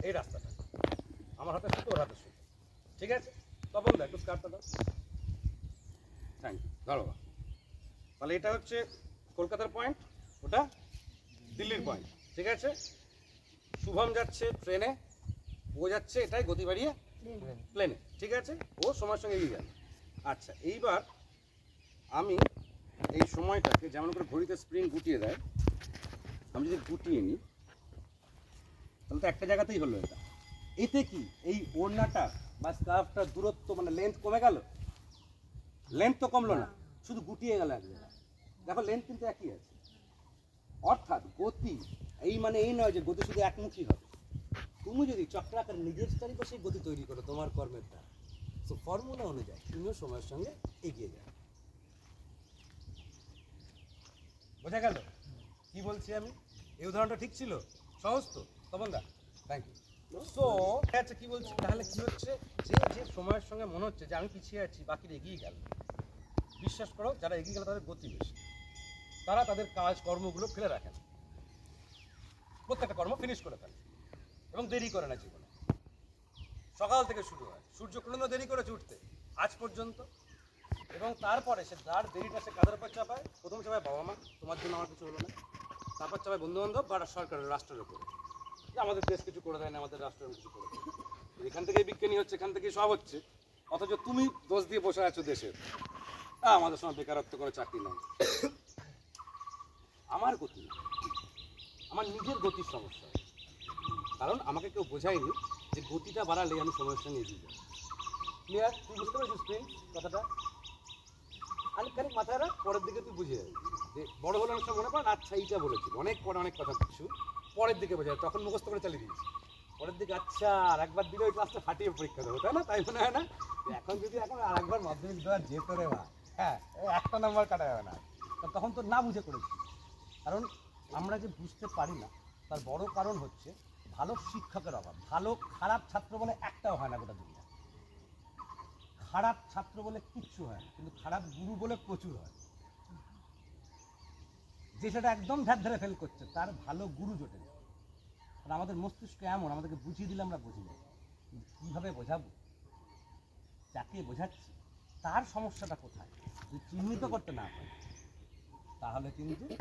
এই রাস্তাটা আমার হাতে সুতো, ওর হাতে সুতো, ঠিক আছে? তখন দেখ একটু স্কার্টটা দাও। থ্যাংক ইউ, ধরো। তাহলে এটা হচ্ছে কলকাতার পয়েন্ট, ওটা দিল্লির পয়েন্ট, ঠিক আছে? শুভম যাচ্ছে ট্রেনে, ও যাচ্ছে এটাই গতি বাড়িয়ে প্লেনে, ঠিক আছে? ও সময়ের সঙ্গে এগিয়ে গেল। আচ্ছা, এইবার আমি এই সময়টাকে যেমন করে ঘড়িতে স্প্রিং গুটিয়ে দেয়, আমি যদি গুটিয়ে নিই তাহলে তো একটা জায়গাতেই হলো এটা। এতে কি এই ওড়নাটা বা স্কার্ফটার দূরত্ব মানে লেন্থ কমে গেল? লেন্থ তো কমলো না, শুধু গুটিয়ে গেল এক জায়গায়। দেখো লেন্থ কিন্তু একই আছে। অর্থাৎ গতি এই মানে এই নয় যে গতি শুধু একমুখী হবে। তুমি যদি চক্রাকার নিজের চারিপাশে সেই গতি তৈরি করো তোমার কর্মের দ্বারা, তো ফর্মুলা অনুযায়ী তুমিও সময়ের সঙ্গে এগিয়ে যাবে। বোঝা গেল কি বলছি আমি? এই উদাহরণটা ঠিক ছিল? সহজ তো তখন দা? Thank you. সো আচ্ছা, কি বলছি তাহলে? কি হচ্ছে যে যে সময়ের সঙ্গে মনে হচ্ছে যে আমি পিছিয়ে আছি, বাকিরা এগিয়ে গেল, বিশ্বাস করো যারা এগিয়ে গেল তাদের গতি বেশি। তারা তাদের কাজ কর্মগুলো ফেলে রাখে না, প্রত্যেকটা কর্ম ফিনিশ করে ফেলে এবং দেরি করে না জীবনে। সকাল থেকে শুরু হয়, সূর্য কোনোদিনও দেরি করেছে উঠতে আজ পর্যন্ত, এবং তারপরে সে তার দেরিটা সে কাদের উপর চাপায়? প্রথম চাপায় বাবা মা, তোমার জন্য আমার কিছু হলো না। তারপর চাপায় বন্ধুবান্ধব বা সরকারের, রাষ্ট্রের উপরে, যে আমাদের দেশ কিছু করে দেয় না, আমাদের রাষ্ট্র কিছু করে দেয়। এখান থেকেই বিজ্ঞানী হচ্ছে, এখান থেকেই সব হচ্ছে, অথচ তুমি দোষ দিয়ে বসে আছো দেশের। আমাদের সময় বেকারত্ব করে চাকরি নাই। আমার গতি, আমার নিজের গতির সমস্যা, কারণ আমাকে কেউ বোঝায়নি যে গতিটা বাড়ালে আমি সময়ের সঙ্গে এগিয়ে যাই। ক্লিয়ার? তুই বুঝতে পেরেছিস প্রিন্স কথাটা? আমি খালি মাথায় রাখ, পরের দিকে তুই বুঝে যাবি যে বড় হলে অনেক সময় মনে করেন আচ্ছা এইটা বলেছিল, অনেক পরে অনেক কথা কিছু পরের দিকে বোঝা যায়, তখন মুখস্থ করে চালিয়ে দিয়েছি। পরের দিকে আচ্ছা আর একবার দিলে ওই ক্লাসটা ফাটিয়ে পরীক্ষা দেবো, তাই না? তাই মনে হয় না? এখন যদি এখন আর একবার মাধ্যমিক দেওয়া যেত রে মা, হ্যাঁ একটা নাম্বার কাটা যাবে না, তখন তো না বুঝে করেছি। কারণ আমরা যে বুঝতে পারি না তার বড় কারণ হচ্ছে ভালো শিক্ষকের অভাব। ভালো খারাপ ছাত্র বলে একটাও হয় না গোটা দুনিয়া, খারাপ ছাত্র বলে কিচ্ছু হয় না, কিন্তু খারাপ গুরু বলে প্রচুর হয়। যে সেটা একদম ধ্যার ধারে ফেল করছে তার ভালো গুরু জোটে না। আর আমাদের মস্তিষ্ক এমন, আমাদেরকে বুঝিয়ে দিলে আমরা বুঝি না, কীভাবে বোঝাবো? যাকে বোঝাচ্ছি তার সমস্যাটা কোথায় যদি চিহ্নিত করতে না পারি তাহলে কিন্তু